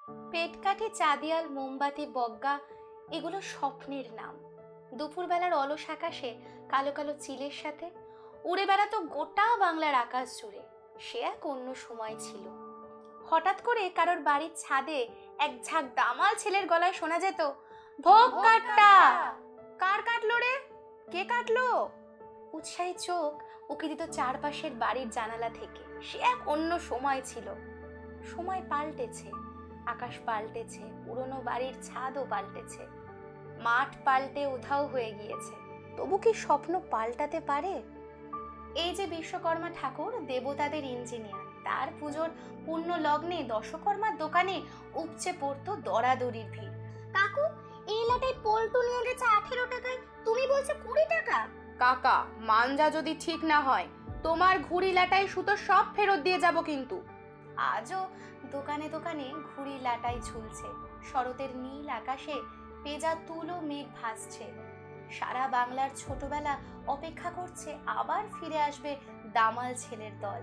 পেটকাঠি, চাঁদিয়াল, মোমবাতি, বগ্গা এগুলো স্বপ্নের নাম। দুপুরবেলার অলস আকাশে কালো কালো চিলের সাথে উড়ে বেড়াতো গোটা বাংলার আকাশ জুড়ে। সে এক অন্য সময় ছিল। হঠাৎ করে কারোর বাড়ির ছাদে এক ঝাঁক দামাল ছেলের গলায় শোনা যেত, ভোগ কাটটা। কার কাটলো রে? কে কাটলো? উৎসাহী চোখ উকি দিত চারপাশের বাড়ির জানালা থেকে। সে এক অন্য সময় ছিল। সময় পাল্টেছে, আকাশ পাল্টেছে, পুরনো বাড়ির ছাদও পাল্টেছে, মাঠ পাল্টে উধাও হয়ে গিয়েছে। তবু কি স্বপ্ন পাল্টাতে পারে? এই যে বিশ্বকর্মা ঠাকুর, দেবতাদের ইঞ্জিনিয়ার, তার পুজোর পূর্ণ লগ্নে দশকর্মার দোকানে উপচে পড়তো দরাদরির ভিড়। কাকু, এই লাটাই পল্টু নিয়ে গেছে 18 টাকায়, তুমি বলছো 20 টাকা। কাকা, মানজা যদি ঠিক না হয়, তোমার ঘুড়ি লাটাই সুতো সব ফেরত দিয়ে যাব কিন্তু। আজও দোকানে দোকানে ঘুড়ি লাটাই ঝুলছে। শরতের নীল আকাশে পেঁজা তুলো মেঘ ভাসছে। সারা বাংলার ছোটবেলা অপেক্ষা করছে আবার ফিরে আসবে দামাল ছেলের দল।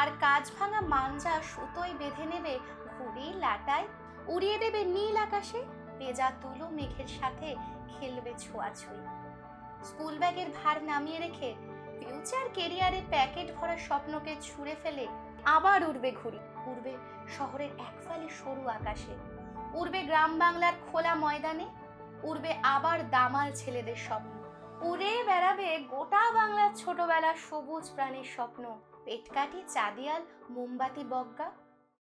আর কাজ ভাঙা মাঞ্জা সুতোয় বেঁধে নেবে ঘুড়ি লাটায়, উড়িয়ে দেবে নীল আকাশে, পেঁজা তুলো মেঘের সাথে খেলবে ছোঁয়াছুঁই। স্কুল ব্যাগের ভার নামিয়ে রেখে ফিউচার কেরিয়ারে প্যাকেট ভরা স্বপ্নকে ছুঁড়ে ফেলে আবার উড়বে ঘুড়ি। উড়বে শহরের একফালি সরু আকাশে, উড়বে গ্রাম বাংলার খোলা ময়দানে, উড়বে আবার দামাল ছেলেদের স্বপ্ন। উড়ে বেড়াবে গোটা বাংলার ছোটবেলার সবুজ প্রাণীর স্বপ্ন। পেটকাঠি, চাঁদিয়াল, মোমবাতি, বগ্গা